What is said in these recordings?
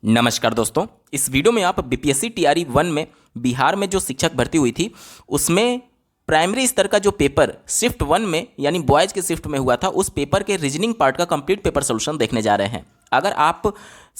नमस्कार दोस्तों, इस वीडियो में आप बीपीएससी टीआरई 1 में बिहार में जो शिक्षक भर्ती हुई थी उसमें प्राइमरी स्तर का जो पेपर शिफ्ट 1 में यानी बॉयज़ के शिफ्ट में हुआ था उस पेपर के रीजनिंग पार्ट का कंप्लीट पेपर सोल्यूशन देखने जा रहे हैं। अगर आप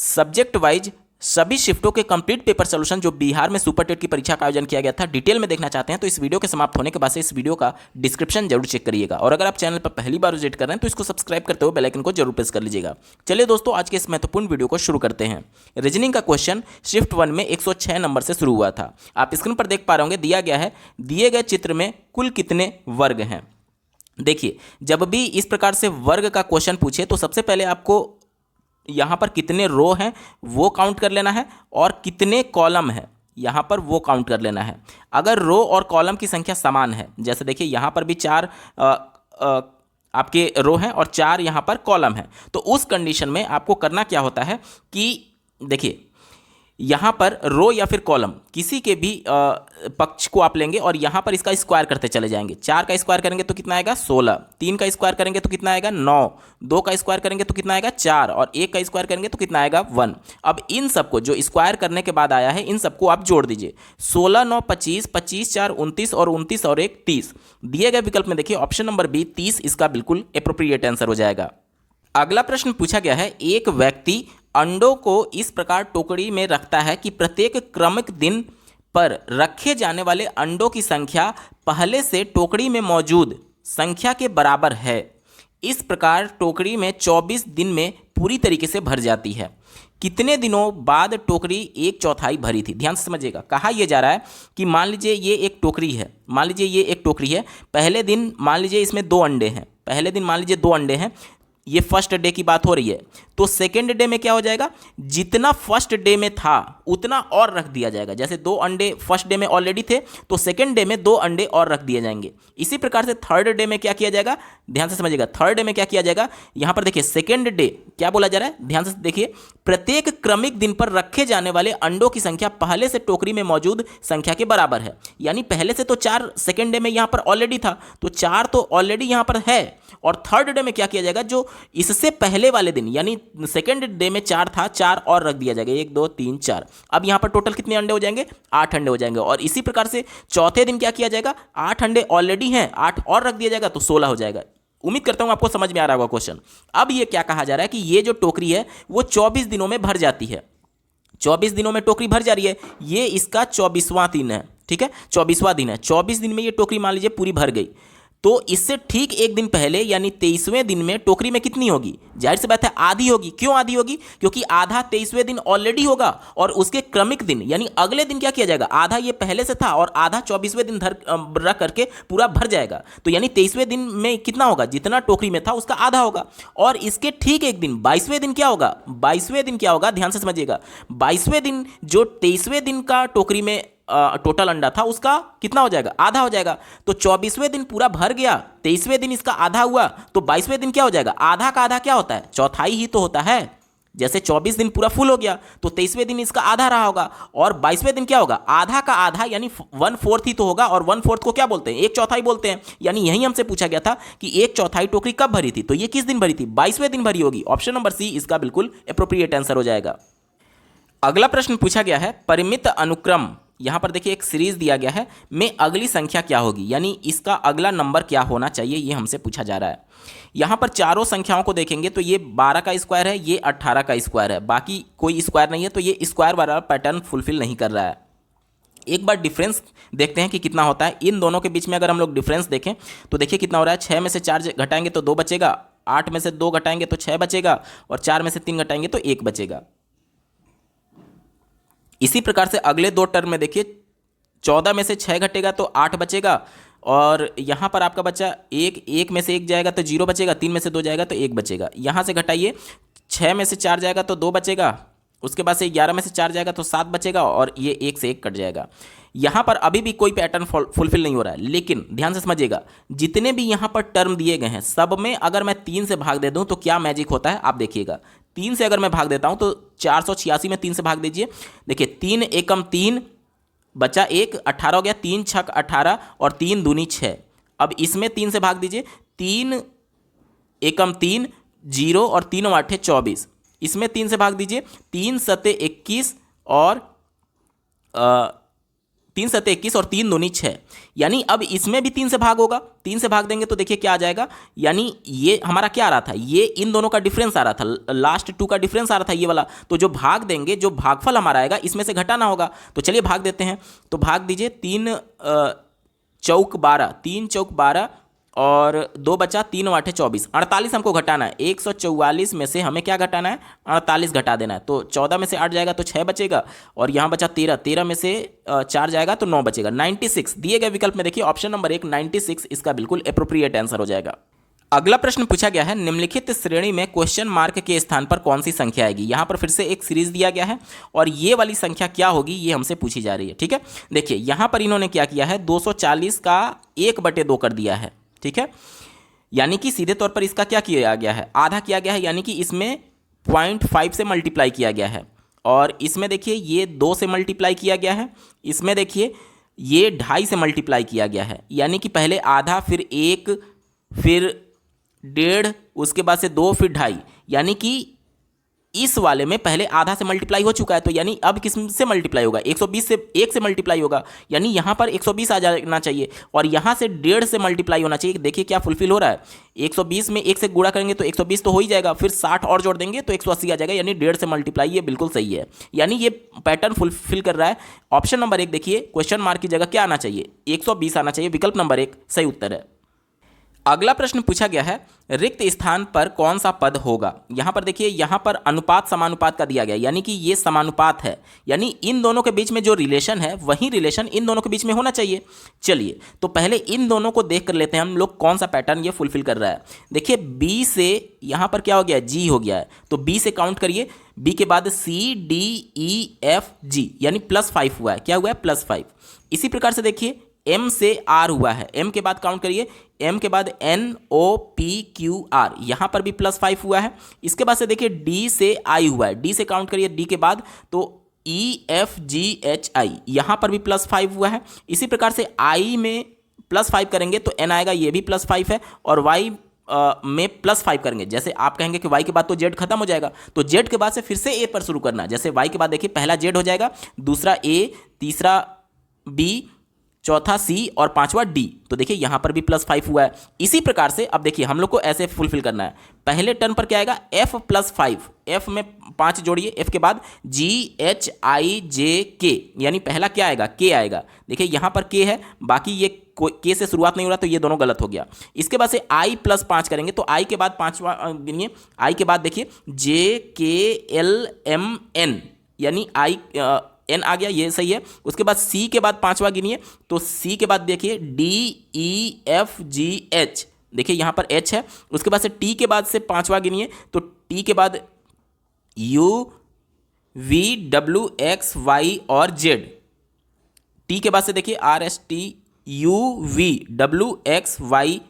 सब्जेक्ट वाइज सभी शिफ्टों के कंप्लीट पेपर सोल्यूशन जो बिहार में सुपर टेट की परीक्षा का आयोजन किया गया था डिटेल में देखना चाहते हैं तो इस वीडियो के समाप्त होने के बाद से इस वीडियो का डिस्क्रिप्शन जरूर चेक करिएगा। और अगर आप चैनल पर पहली बार विजिट कर रहे हैं तो इसको सब्सक्राइब करते हुए बेल आइकन को जरूर प्रेस कर लीजिएगा। चलिए दोस्तों, आज के इस महत्वपूर्ण वीडियो को शुरू करते हैं। रीजनिंग का क्वेश्चन शिफ्ट 1 में 106 नंबर से शुरू हुआ था। आप स्क्रीन पर देख पा रहे होंगे, दिया गया है दिए गए चित्र में कुल कितने वर्ग हैं। देखिए, जब भी इस प्रकार से वर्ग का क्वेश्चन पूछे तो सबसे पहले आपको यहाँ पर कितने रो हैं वो काउंट कर लेना है और कितने कॉलम हैं यहाँ पर वो काउंट कर लेना है। अगर रो और कॉलम की संख्या समान है, जैसे देखिए यहाँ पर भी 4 आपके रो हैं और 4 यहाँ पर कॉलम हैं, तो उस कंडीशन में आपको करना क्या होता है कि देखिए यहाँ पर रो या फिर कॉलम किसी के भी पक्ष को आप लेंगे और यहाँ पर इसका स्क्वायर करते चले जाएंगे। 4 का स्क्वायर करेंगे तो कितना आएगा 16, 3 का स्क्वायर करेंगे तो कितना आएगा 9, 2 का स्क्वायर करेंगे तो कितना आएगा 4 और 1 का स्क्वायर करेंगे तो कितना आएगा 1। अब इन सबको जो स्क्वायर करने के बाद आया है इन सबको आप जोड़ दीजिए। 16 9 25, 25 4 29 और 29 और 1 30। दिए गए विकल्प में देखिए ऑप्शन नंबर बी 30 इसका बिल्कुल एप्रोप्रिएट आंसर हो जाएगा। अगला प्रश्न पूछा गया है, एक व्यक्ति अंडों को इस प्रकार टोकरी में रखता है कि प्रत्येक क्रमिक दिन पर रखे जाने वाले अंडों की संख्या पहले से टोकरी में मौजूद संख्या के बराबर है। इस प्रकार टोकरी में 24 दिन में पूरी तरीके से भर जाती है। कितने दिनों बाद टोकरी 1/4 भरी थी? ध्यान से समझिएगा, कहा यह जा रहा है कि मान लीजिए ये एक टोकरी है, मान लीजिए ये एक टोकरी है। पहले दिन मान लीजिए इसमें 2 अंडे हैं, पहले दिन मान लीजिए 2 अंडे हैं, ये फर्स्ट डे की बात हो रही है। तो सेकेंड डे में क्या हो जाएगा, जितना फर्स्ट डे में था उतना और रख दिया जाएगा। जैसे 2 अंडे फर्स्ट डे में ऑलरेडी थे तो सेकेंड डे में 2 अंडे और रख दिए जाएंगे। इसी प्रकार से थर्ड डे में क्या किया जाएगा, ध्यान से समझिएगा, थर्ड डे में क्या किया जाएगा, यहां पर देखिए सेकेंड डे क्या बोला जा रहा है, ध्यान से देखिए, प्रत्येक क्रमिक दिन पर रखे जाने वाले अंडों की संख्या पहले से टोकरी में मौजूद संख्या के बराबर है। यानी पहले से तो 4 सेकेंड डे में यहां पर ऑलरेडी था तो 4 तो ऑलरेडी यहां पर है। और थर्ड डे में क्या किया जाएगा, जो इससे पहले वाले दिन यानी सेकेंड डे में 4 था, 4 और रख दिया जाएगा, 1 2 3 4। अब यहां पर टोटल कितने अंडे हो जाएंगे, 8 अंडे हो जाएंगे। और इसी प्रकार से चौथे दिन क्या किया जाएगा, 8 अंडे ऑलरेडी हैं, 8 और रख दिया जाएगा तो 16 हो जाएगा। उम्मीद करता हूं आपको समझ में आ रहा होगा क्वेश्चन। अब ये क्या कहा जा रहा है कि ये जो टोकरी है वो 24 दिनों में भर जाती है। 24 दिनों में टोकरी भर जा रही है, ये इसका 24वां दिन है, ठीक है, 24वां दिन है। 24 दिन में ये टोकरी मान लीजिए पूरी भर गई, तो इससे ठीक एक दिन पहले यानी 23वें दिन में टोकरी में कितनी होगी, जाहिर सी बात है आधी होगी। क्यों आधी होगी, क्योंकि आधा 23वें दिन ऑलरेडी होगा और उसके क्रमिक दिन यानी अगले दिन क्या किया जाएगा, आधा ये पहले से था और आधा 24वें दिन रख करके पूरा भर जाएगा। तो यानी 23वें दिन में कितना होगा, जितना टोकरी में था उसका आधा होगा। और इसके ठीक एक दिन 22वें दिन क्या होगा, 22वें दिन क्या होगा, ध्यान से समझिएगा, 22वें दिन जो 23वें दिन का टोकरी में टोटल अंडा था उसका कितना हो जाएगा, आधा हो जाएगा। तो 24वें दिन पूरा भर गया, 23वें दिन इसका आधा हुआ, तो 22वें दिन क्या हो जाएगा, आधा का आधा क्या होता है, चौथाई ही तो होता है। जैसे 24 दिन पूरा फुल हो गया तो 23वें दिन इसका आधा रहा होगा और 22वें दिन क्या होगा, आधा का आधा यानी 1/4 ही तो होगा। और 1/4 को क्या बोलते हैं, 1/4 बोलते हैं। यानी यही हमसे पूछा गया था कि 1/4 टोकरी कब भरी थी, तो ये किस दिन भरी थी, 22वें दिन भरी होगी। ऑप्शन नंबर सी इसका बिल्कुल एप्रोप्रिएट आंसर हो जाएगा। अगला प्रश्न पूछा गया है, परिमित अनुक्रम, यहाँ पर देखिए एक सीरीज दिया गया है, में अगली संख्या क्या होगी, यानी इसका अगला नंबर क्या होना चाहिए, ये हमसे पूछा जा रहा है। यहाँ पर चारों संख्याओं को देखेंगे तो ये 12 का स्क्वायर है, ये 18 का स्क्वायर है, बाकी कोई स्क्वायर नहीं है, तो ये स्क्वायर वाला पैटर्न फुलफिल नहीं कर रहा है। एक बार डिफरेंस देखते हैं कि कितना होता है इन दोनों के बीच में। अगर हम लोग डिफरेंस देखें तो देखिए कितना हो रहा है, 6 में से 4 घटाएंगे तो 2 बचेगा, 8 में से 2 घटाएंगे तो 6 बचेगा और 4 में से 3 घटाएंगे तो 1 बचेगा। इसी प्रकार से अगले 2 टर्म में देखिए, 14 में से 6 घटेगा तो 8 बचेगा और यहाँ पर आपका बचा 1 में से 1 जाएगा तो 0 बचेगा, 3 में से 2 जाएगा तो 1 बचेगा। यहाँ से घटाइए, 6 में से 4 जाएगा तो 2 बचेगा, उसके बाद से 11 में से 4 जाएगा तो 7 बचेगा और ये 1 से 1 कट जाएगा। यहाँ पर अभी भी कोई पैटर्न फुलफिल नहीं हो रहा है, लेकिन ध्यान से समझिएगा, जितने भी यहाँ पर टर्म दिए गए हैं सब में अगर मैं 3 से भाग दे दूँ तो क्या मैजिक होता है आप देखिएगा। 3 से अगर मैं भाग देता हूँ तो 486 में 3 से भाग दीजिए, देखिए 3 एकम 3 बचा 1, 18 हो गया, 3 छक 18 और 3 दूनी 6। अब इसमें 3 से भाग दीजिए, 3 एकम 3 0 और 3 आठे 24, इसमें 3 से भाग दीजिए, 3 सते 21 और 3 सते 21 और 3 दूनी 6, यानी अब इसमें भी 3 से भाग होगा, 3 से भाग देंगे तो देखिए क्या आ जाएगा, यानी ये हमारा क्या आ रहा था, ये इन दोनों का डिफरेंस आ रहा था, लास्ट 2 का डिफरेंस आ रहा था ये वाला, तो जो भाग देंगे, जो भागफल हमारा आएगा इसमें से घटाना होगा। तो चलिए भाग देते हैं, तो भाग दीजिए, 3 चौक 12, 3 चौक 12 और 2 बचा, 3 आठे 24, 48 हमको घटाना है। 144 में से हमें क्या घटाना है, 48 घटा देना है। तो 14 में से 8 जाएगा तो 6 बचेगा, और यहाँ बचा 13, 13 में से 4 जाएगा तो 9 बचेगा। 96 दिए गए विकल्प में देखिए ऑप्शन नंबर 1 96 इसका बिल्कुल एप्रोप्रिएट आंसर हो जाएगा। अगला प्रश्न पूछा गया है, निम्नलिखित श्रेणी में क्वेश्चन मार्क के स्थान पर कौन सी संख्या आएगी। यहां पर फिर से एक सीरीज दिया गया है और ये वाली संख्या क्या होगी ये हमसे पूछी जा रही है। ठीक है, देखिए यहां पर इन्होंने क्या किया है, 240 का 1/2 कर दिया है। ठीक है, यानी कि सीधे तौर पर इसका क्या किया गया है, आधा किया गया है, यानी कि इसमें 0.5 से मल्टीप्लाई किया गया है, और इसमें देखिए ये 2 से मल्टीप्लाई किया गया है, इसमें देखिए ये 2.5 से मल्टीप्लाई किया गया है, यानी कि पहले आधा, फिर 1, फिर 1.5, उसके बाद से 2, फिर 2.5, यानी कि इस वाले में पहले आधा से मल्टीप्लाई हो चुका है, तो यानी अब किस से मल्टीप्लाई होगा, 120 से 1 से मल्टीप्लाई होगा, यानी यहाँ पर 120 आ जाना चाहिए, और यहाँ से 1.5 से मल्टीप्लाई होना चाहिए। देखिए क्या फुलफिल हो रहा है, 120 में 1 से गुणा करेंगे तो 120 तो हो ही जाएगा, फिर 60 और जोड़ देंगे तो 180 आ जाएगा, यानी 1.5 से मल्टीप्लाई, ये बिल्कुल सही है, यानी ये पैटर्न फुलफिल कर रहा है। ऑप्शन नंबर 1 देखिए, क्वेश्चन मार्क की जगह क्या आना चाहिए, 120 आना चाहिए, विकल्प नंबर 1 सही उत्तर है। अगला प्रश्न पूछा गया है, रिक्त स्थान पर कौन सा पद होगा। यहां पर देखिए, यहां पर अनुपात समानुपात का दिया गया, यानी कि ये समानुपात है, यानी इन दोनों के बीच में जो रिलेशन है वही रिलेशन इन दोनों के बीच में होना चाहिए। चलिए तो पहले इन दोनों को देख कर लेते हैं हम लोग, कौन सा पैटर्न ये फुलफिल कर रहा है। देखिए बी से यहां पर क्या हो गया, जी हो गया है, तो बी से काउंट करिए, बी के बाद C D E F G, यानी +5 हुआ है, क्या हुआ है, +5। इसी प्रकार से देखिए M से R हुआ है, M के बाद काउंट करिए, M के बाद N O P Q R, यहां पर भी +5 हुआ है। इसके बाद से देखिए D से I हुआ है, D से काउंट करिए, D के बाद तो E F G H I, यहां पर भी +5 हुआ है। इसी प्रकार से I में +5 करेंगे तो N आएगा, ये भी +5 है, और Y में +5 करेंगे, जैसे आप कहेंगे कि Y के बाद तो Z खत्म हो जाएगा, तो Z के बाद से फिर से A पर शुरू करना, जैसे Y के बाद देखिए पहला Z हो जाएगा, दूसरा A, तीसरा B, चौथा C और पांचवा D, तो देखिए यहां पर भी +5 हुआ है। इसी प्रकार से अब देखिए हम लोग को ऐसे फुलफिल करना है, पहले टर्न पर क्या आएगा, F +5, F में 5 जोड़िए, F के बाद G H I J K, यानी पहला क्या आएगा, K आएगा। देखिए यहां पर K है, बाकी ये K से शुरुआत नहीं हो रहा, तो ये दोनों गलत हो गया। इसके बाद से I +5 करेंगे, तो I के बाद पांचवा गिनिए, I के बाद देखिए J K L M N, यानी I N आ गया, ये सही है। उसके बाद C के बाद पांचवा गिनिए, तो C के बाद देखिए D E F G H, देखिए यहां पर H है। उसके बाद से T के बाद से पांचवा गिनिए, तो T के बाद U V W X Y और Z, T के बाद से देखिए R S T U V W X Y,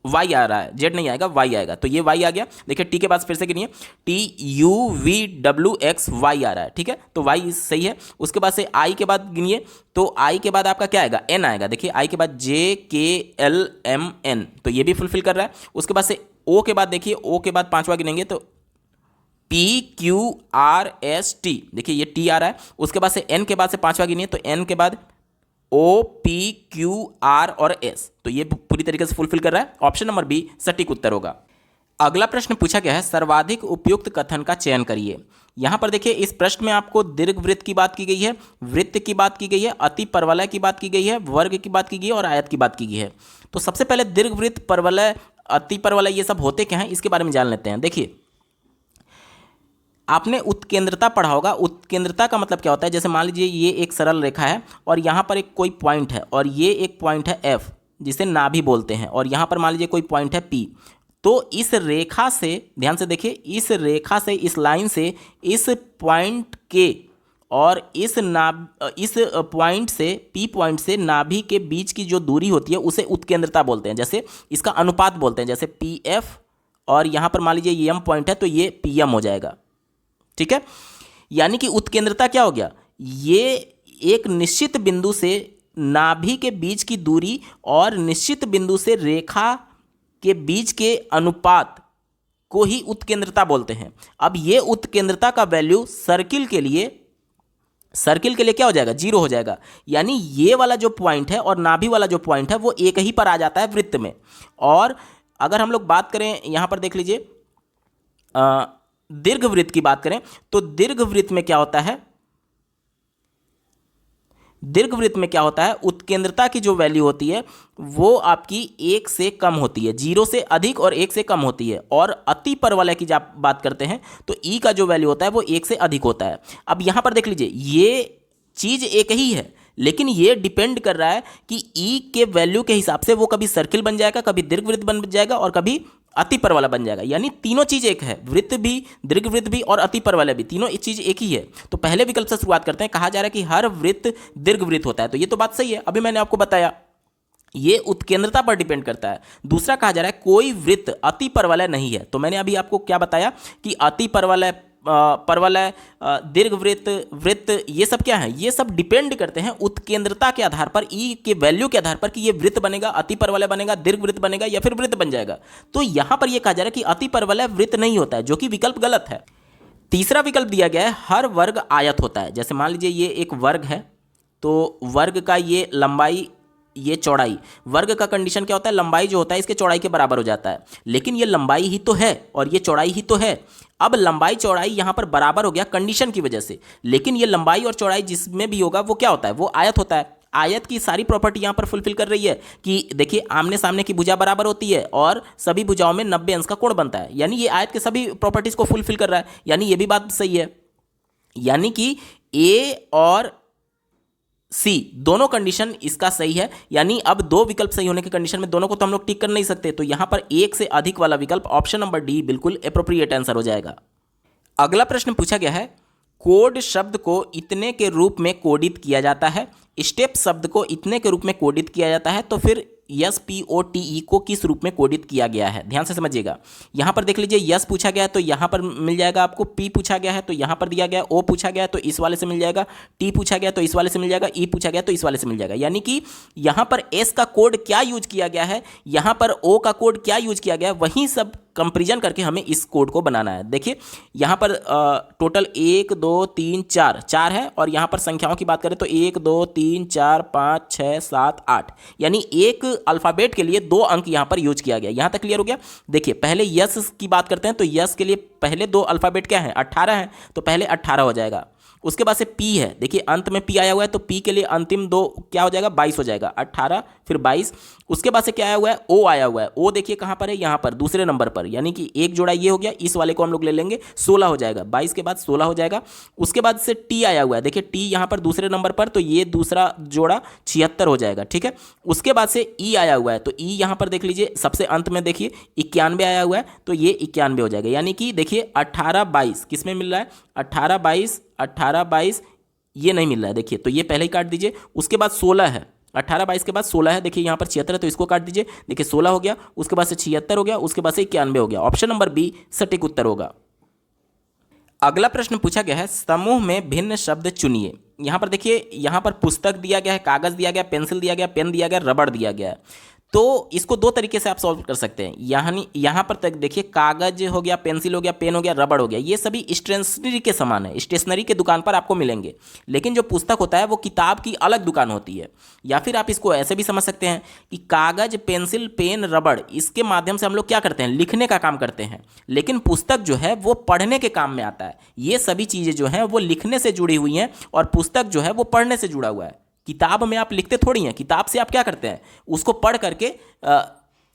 Y आ रहा है, Z नहीं आएगा, Y आएगा, तो ये Y आ गया। देखिए T के बाद फिर से गिनिए, T U V W X Y आ रहा है, ठीक है, तो Y सही है। उसके बाद से I के बाद गिनिए, तो I के बाद आपका क्या आएगा, N आएगा। देखिए I के बाद J K L M N, तो ये भी फुलफिल कर रहा है। उसके बाद से O के बाद देखिए, O के बाद पांचवा गिनेंगे तो P Q R S T, देखिए ये T आ रहा है। उसके बाद से N के बाद से पांचवा गिनिए, तो N के बाद O P Q R और S, तो ये पूरी तरीके से फुलफिल कर रहा है। ऑप्शन नंबर बी सटीक उत्तर होगा। अगला प्रश्न पूछा गया है, सर्वाधिक उपयुक्त कथन का चयन करिए। यहां पर देखिए इस प्रश्न में आपको दीर्घवृत्त की बात की गई है, वृत्त की बात की गई है, अति परवलय की बात की गई है, वर्ग की बात की गई है और आयत की बात की गई है। तो सबसे पहले दीर्घवृत्त, परवलय, अति परवलय, ये सब होते क्या हैं, इसके बारे में जान लेते हैं। देखिए आपने उत्केंद्रता पढ़ा होगा, उत्केंद्रता का मतलब क्या होता है, जैसे मान लीजिए ये एक सरल रेखा है और यहाँ पर एक कोई पॉइंट है, और ये एक पॉइंट है F जिसे नाभि बोलते हैं, और यहाँ पर मान लीजिए कोई पॉइंट है P। तो इस रेखा से, ध्यान से देखिए, इस रेखा से, इस लाइन से, इस पॉइंट के और इस पॉइंट से, P पॉइंट से नाभि के बीच की जो दूरी होती है उसे उत्केंद्रता बोलते हैं, जैसे इसका अनुपात बोलते हैं, जैसे PF, और यहाँ पर मान लीजिए ये M पॉइंट है तो ये PM हो जाएगा, ठीक है। यानी कि उत्केंद्रता क्या हो गया, ये एक निश्चित बिंदु से नाभि के बीच की दूरी और निश्चित बिंदु से रेखा के बीच के अनुपात को ही उत्केंद्रता बोलते हैं। अब ये उत्केंद्रता का वैल्यू सर्किल के लिए क्या हो जाएगा, 0 हो जाएगा। यानी ये वाला जो पॉइंट है और नाभि वाला जो पॉइंट है वो एक ही पर आ जाता है वृत्त में। और अगर हम लोग बात करें यहां पर देख लीजिए दीर्घवृत्त की बात करें तो दीर्घवृत्त में क्या होता है, दीर्घवृत्त में क्या होता है, उत्केंद्रता की जो वैल्यू होती है वो आपकी 1 से कम होती है, 0 से अधिक और 1 से कम होती है। और अति परवलय की जब बात करते हैं तो ई का जो वैल्यू होता है वो 1 से अधिक होता है। अब यहां पर देख लीजिए ये चीज एक ही है, लेकिन ये डिपेंड कर रहा है कि ई के वैल्यू के हिसाब से वो कभी सर्किल बन जाएगा, कभी दीर्घवृत्त बन जाएगा और कभी अति परवलय बन जाएगा। यानी तीनों चीज एक है, वृत्त भी, दीर्घवृत्त भी और अति परवलय भी, तीनों चीज एक ही है। तो पहले विकल्प से शुरुआत करते हैं। कहा जा रहा है कि हर वृत्त दीर्घवृत्त होता है, तो ये तो बात सही है, अभी मैंने आपको बताया ये उत्केंद्रता पर डिपेंड करता है। दूसरा कहा जा रहा है कोई वृत्त अति परवलय नहीं है, तो मैंने अभी आपको क्या बताया कि अति परवलय, परवलय, दीर्घवृत्त, वृत्त, ये सब क्या है, ये सब डिपेंड करते हैं उत्केंद्रता के आधार पर, ई के वैल्यू के आधार पर कि ये वृत्त बनेगा, अति परवलय बनेगा, दीर्घवृत्त बनेगा या फिर वृत्त बन जाएगा। तो यहां पर यह कहा जा रहा है कि अति परवलय वृत्त नहीं होता है, जो कि विकल्प गलत है। तीसरा विकल्प दिया गया है हर वर्ग आयत होता है। जैसे मान लीजिए ये एक वर्ग है, तो वर्ग का ये लंबाई, ये चौड़ाई, वर्ग का कंडीशन क्या होता है, लंबाई जो होता है इसके चौड़ाई के बराबर हो जाता है। लेकिन ये लंबाई ही तो है और ये चौड़ाई ही तो है। अब लंबाई चौड़ाई यहां पर बराबर हो गया कंडीशन की वजह से, लेकिन ये लंबाई और चौड़ाई जिसमें भी होगा वो क्या होता है, वो आयत होता है। आयत की सारी प्रॉपर्टी यहां पर फुलफिल कर रही है कि देखिए आमने सामने की भुजा बराबर होती है और सभी भुजाओं में 90 अंश का कोण बनता है। यानी ये आयत के सभी प्रॉपर्टीज को फुलफिल कर रहा है, यानी ये भी बात सही है। यानी कि ए और सी दोनों कंडीशन इसका सही है। यानी अब दो विकल्प सही होने के कंडीशन में दोनों को तो हम लोग टिक कर नहीं सकते, तो यहां पर एक से अधिक वाला विकल्प ऑप्शन नंबर डी बिल्कुल एप्रोप्रिएट आंसर हो जाएगा। अगला प्रश्न पूछा गया है कोड शब्द को इतने के रूप में कोडित किया जाता है, स्टेप शब्द को इतने के रूप में कोडित किया जाता है, तो फिर yes P O T E को किस रूप में कोडित किया गया है। ध्यान से समझिएगा, यहां पर देख लीजिए यस पूछा गया है तो यहां पर मिल जाएगा आपको, पी पूछा गया है तो यहां पर दिया गया, ओ पूछा गया है तो इस वाले से मिल जाएगा, टी पूछा गया तो इस वाले से मिल जाएगा, ई पूछा गया तो इस वाले से मिल जाएगा। यानी कि यहां पर एस का कोड क्या यूज किया गया है, यहां पर ओ का कोड क्या यूज किया गया है, वहीं सब कंपेरिजन करके हमें इस कोड को बनाना है। देखिए यहां पर टोटल 1 2 3 4 है और यहां पर संख्याओं की बात करें तो 1 2 3 4 5 6 7 8, यानी एक अल्फाबेट के लिए 2 अंक यहां पर यूज किया गया। यहां तक क्लियर हो गया। देखिए पहले यस की बात करते हैं तो यस के लिए पहले 2 अल्फाबेट क्या है, 18 है, तो पहले 18 हो जाएगा। उसके बाद से पी है, देखिए अंत में पी आया हुआ है तो पी के लिए अंतिम 2 क्या हो जाएगा, 22 हो जाएगा, 18 फिर 22। उसके बाद से क्या आया हुआ है, ओ आया हुआ है, ओ देखिए कहां पर है, यहां पर दूसरे नंबर पर, यानी कि एक जोड़ा ये हो गया, इस वाले को हम लोग ले लेंगे, 16 हो जाएगा, 22 के बाद 16 हो जाएगा। उसके बाद से टी आया हुआ है, देखिए टी यहां पर दूसरे नंबर पर, तो ये दूसरा जोड़ा 76 हो जाएगा, ठीक है। उसके बाद से ई आया हुआ है, तो ई यहां पर देख लीजिए सबसे अंत में देखिए 91 आया हुआ है, तो ये 91 हो जाएगा। यानी कि देखिए 18 22 किस में मिल रहा है, 18 22 ये नहीं मिल रहा है, देखिए तो ये पहले ही काट दीजिए। उसके बाद 16 है, 18 22 के बाद 16 है, देखिए यहाँ पर 76 है तो इसको काट दीजिए, देखिए 16 हो गया, उसके बाद से 76 हो गया, उसके बाद से 91 हो गया। ऑप्शन नंबर बी सटीक उत्तर होगा। अगला प्रश्न पूछा गया है समूह में भिन्न शब्द चुनिए। यहाँ पर देखिए, यहाँ पर पुस्तक दिया गया है, कागज दिया गया, पेंसिल दिया गया, पेन दिया गया, रबड़ दिया गया है। तो इसको दो तरीके से आप सॉल्व कर सकते हैं। यहाँ पर तक देखिए कागज हो गया, पेंसिल हो गया, पेन हो गया, रबड़ हो गया, ये सभी स्टेशनरी के समान है, स्टेशनरी के दुकान पर आपको मिलेंगे। लेकिन जो पुस्तक होता है वो किताब की अलग दुकान होती है। या फिर आप इसको ऐसे भी समझ सकते हैं कि कागज, पेंसिल, पेन, रबड़, इसके माध्यम से हम लोग क्या करते हैं, लिखने का काम करते हैं। लेकिन पुस्तक जो है वो पढ़ने के काम में आता है। ये सभी चीज़ें जो हैं वो लिखने से जुड़ी हुई हैं और पुस्तक जो है वो पढ़ने से जुड़ा हुआ है। किताब में आप लिखते थोड़ी हैं, किताब से आप क्या करते हैं, उसको पढ़ करके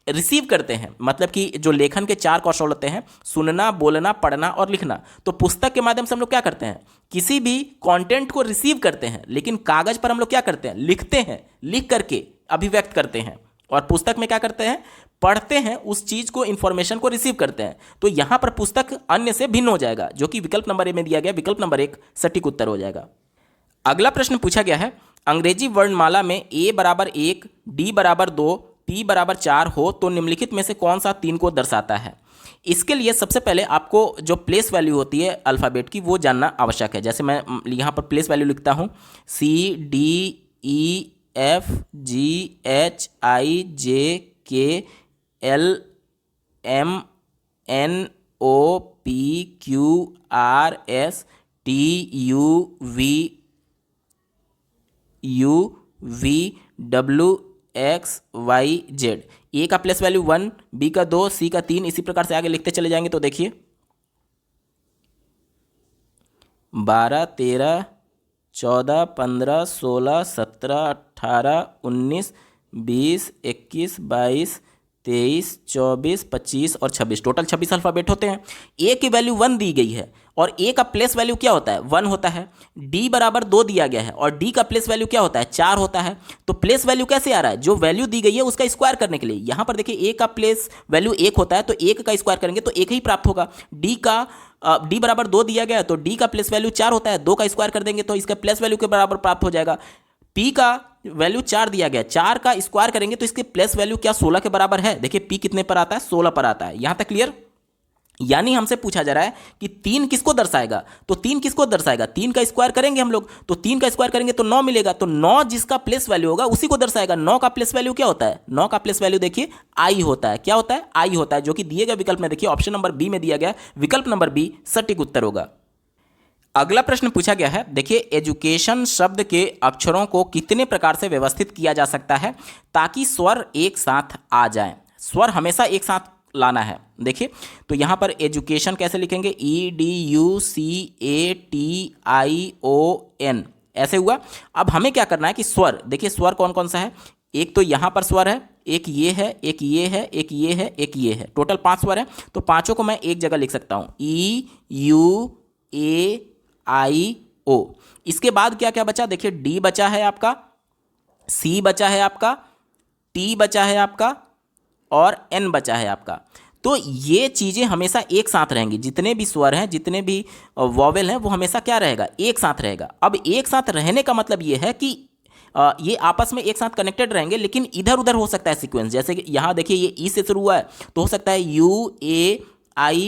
रिसीव करते हैं। मतलब कि जो लेखन के 4 कौशल होते हैं, सुनना, बोलना, पढ़ना और लिखना, तो पुस्तक के माध्यम से हम लोग क्या करते हैं, किसी भी कंटेंट को रिसीव करते हैं। लेकिन कागज पर हम लोग क्या करते हैं, लिखते हैं, लिख करके अभिव्यक्त करते हैं। और पुस्तक में क्या करते हैं, पढ़ते हैं, उस चीज को, इंफॉर्मेशन को रिसीव करते हैं। तो यहां पर पुस्तक अन्य से भिन्न हो जाएगा, जो कि विकल्प नंबर ए में दिया गया, विकल्प नंबर 1 सटीक उत्तर हो जाएगा। अगला प्रश्न पूछा गया है अंग्रेजी वर्णमाला में a बराबर 1, d बराबर 2, p बराबर 4 हो तो निम्नलिखित में से कौन सा 3 को दर्शाता है। इसके लिए सबसे पहले आपको जो प्लेस वैल्यू होती है अल्फ़ाबेट की वो जानना आवश्यक है। जैसे मैं यहाँ पर प्लेस वैल्यू लिखता हूँ C D E F G H I J K L M N OPQRSTUVWXYZ। ए का प्लेस वैल्यू 1, बी का 2, सी का 3, इसी प्रकार से आगे लिखते चले जाएंगे। तो देखिए 12, 13, 14, 15, 16, 17, 18, 19, 20, 21, 22, 23, 24, 25 और 26, टोटल 26 अल्फ़ाबेट होते हैं। ए की वैल्यू 1 दी गई है और ए का प्लेस वैल्यू क्या होता है? 1 होता है। डी बराबर 2 दिया गया है और डी का प्लेस वैल्यू क्या होता है? 4 होता है। तो प्लेस वैल्यू कैसे आ रहा है? जो वैल्यू दी गई है उसका स्क्वायर करने के लिए। यहां पर देखिए ए का प्लेस वैल्यू 1 होता है, तो 1 का स्क्वायर करेंगे तो 1 ही प्राप्त होगा। डी बराबर 2 दिया गया है तो डी का प्लेस वैल्यू 4 होता है, 2 का स्क्वायर कर देंगे तो इसका प्लेस वैल्यू के बराबर प्राप्त हो जाएगा। पी का वैल्यू 4 दिया गया, 4 का स्क्वायर करेंगे तो इसके प्लस वैल्यू क्या 16 के बराबर है? देखिए पी कितने पर आता है? 16 पर आता है। यहां तक क्लियर? यानी हमसे पूछा जा रहा है कि 3 किसको दर्शाएगा? तो 3 किसको दर्शाएगा? 3 का स्क्वायर करेंगे हम लोग, तो 3 का स्क्वायर करेंगे तो 9 मिलेगा। तो 9 जिसका प्लेस वैल्यू होगा उसी को दर्शाएगा। 9 का प्लेस वैल्यू क्या होता है? 9 का प्लेस वैल्यू देखिए आई होता है। क्या होता है? आई होता है, जो कि दिए गए विकल्प में देखिए ऑप्शन नंबर बी में दिया गया। विकल्प नंबर बी सटीक उत्तर होगा। अगला प्रश्न पूछा गया है, देखिए एजुकेशन शब्द के अक्षरों को कितने प्रकार से व्यवस्थित किया जा सकता है ताकि स्वर एक साथ आ जाएं? स्वर हमेशा एक साथ लाना है। देखिए तो यहां पर एजुकेशन कैसे लिखेंगे? EDUCATION ऐसे हुआ। अब हमें क्या करना है कि स्वर, देखिए स्वर कौन कौन सा है? एक तो यहां पर स्वर है, एक ये है, एक ये है, एक ये है, एक ये है, टोटल 5 स्वर है। तो पांचों को मैं एक जगह लिख सकता हूं, EUAIO। इसके बाद क्या क्या बचा? देखिए डी बचा है आपका, सी बचा है आपका, टी बचा है आपका और एन बचा है आपका। तो ये चीज़ें हमेशा एक साथ रहेंगी। जितने भी स्वर हैं, जितने भी वॉवेल हैं, वो हमेशा क्या रहेगा? एक साथ रहेगा। अब एक साथ रहने का मतलब ये है कि ये आपस में एक साथ कनेक्टेड रहेंगे, लेकिन इधर उधर हो सकता है सीक्वेंस। जैसे कि यहाँ देखिए ये ई से शुरू हुआ है तो हो सकता है UAIO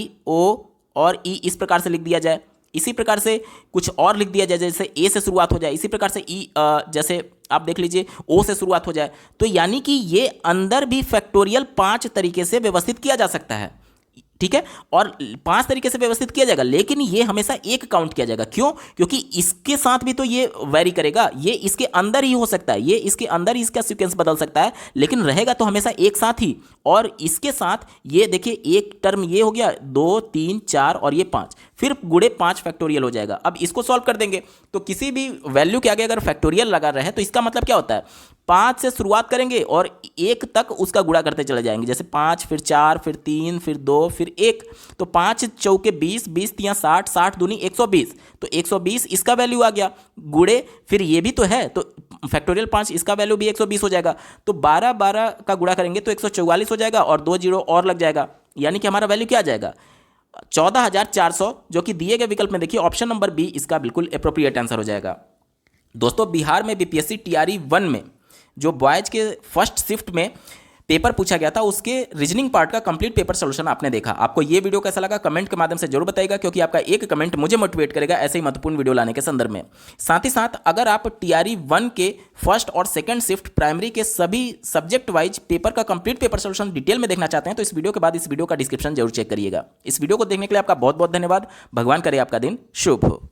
और ई इस प्रकार से लिख दिया जाए। इसी प्रकार से कुछ और लिख दिया जाए, जैसे ए से शुरुआत हो जाए। इसी प्रकार से ई जैसे आप देख लीजिए ओ से शुरुआत हो जाए। तो यानी कि ये अंदर भी फैक्टोरियल 5 तरीके से व्यवस्थित किया जा सकता है, ठीक है। और 5 तरीके से व्यवस्थित किया जाएगा, लेकिन ये हमेशा एक काउंट किया जाएगा। क्यों? क्योंकि इसके साथ भी तो ये वेरी करेगा, ये इसके अंदर ही हो सकता है, ये इसके अंदर ही इसका सीक्वेंस बदल सकता है, लेकिन रहेगा तो हमेशा एक साथ ही। और इसके साथ ये देखिए एक टर्म ये हो गया, 2 3 4 और ये 5, फिर गुणे 5 फैक्टोरियल हो जाएगा। अब इसको सॉल्व कर देंगे तो किसी भी वैल्यू के आगे अगर फैक्टोरियल लगा रहे तो इसका मतलब क्या होता है? 5 से शुरुआत करेंगे और 1 तक उसका गुणा करते चले जाएंगे। जैसे 5 फिर 4 फिर 3 फिर 2 फिर 1, तो 5 चौके 20, 20 तियां 60, 60 दूनी 120, तो 120 इसका वैल्यू आ गया। गुणे फिर ये भी तो है, तो फैक्टोरियल 5 इसका वैल्यू भी 120 हो जाएगा। तो 12 12 का गुणा करेंगे तो 144 हो जाएगा और 2 जीरो और लग जाएगा। यानी कि हमारा वैल्यू क्या आ जाएगा? 14,400, जो कि दिए गए विकल्प में देखिए ऑप्शन नंबर बी इसका बिल्कुल एप्रोप्रिएट आंसर हो जाएगा। दोस्तों बिहार में बीपीएससी टीआरई 1 में जो बॉयज के फर्स्ट शिफ्ट में पेपर पूछा गया था, उसके रीजनिंग पार्ट का कंप्लीट पेपर सॉल्यूशन आपने देखा। आपको ये वीडियो कैसा लगा कमेंट के माध्यम से जरूर बताइएगा, क्योंकि आपका एक कमेंट मुझे मोटिवेट करेगा ऐसे ही महत्वपूर्ण वीडियो लाने के संदर्भ में। साथ ही साथ अगर आप टीआरई 1 के फर्स्ट और सेकंड शिफ्ट प्राइमरी के सभी सब्जेक्ट वाइज पेपर का कंप्लीट पेपर सॉल्यूशन डिटेल में देखना चाहते हैं तो इस वीडियो के बाद इस वीडियो का डिस्क्रिप्शन जरूर चेक करिएगा। इस वीडियो को देखने के लिए आपका बहुत बहुत धन्यवाद। भगवान करे आपका दिन शुभ हो।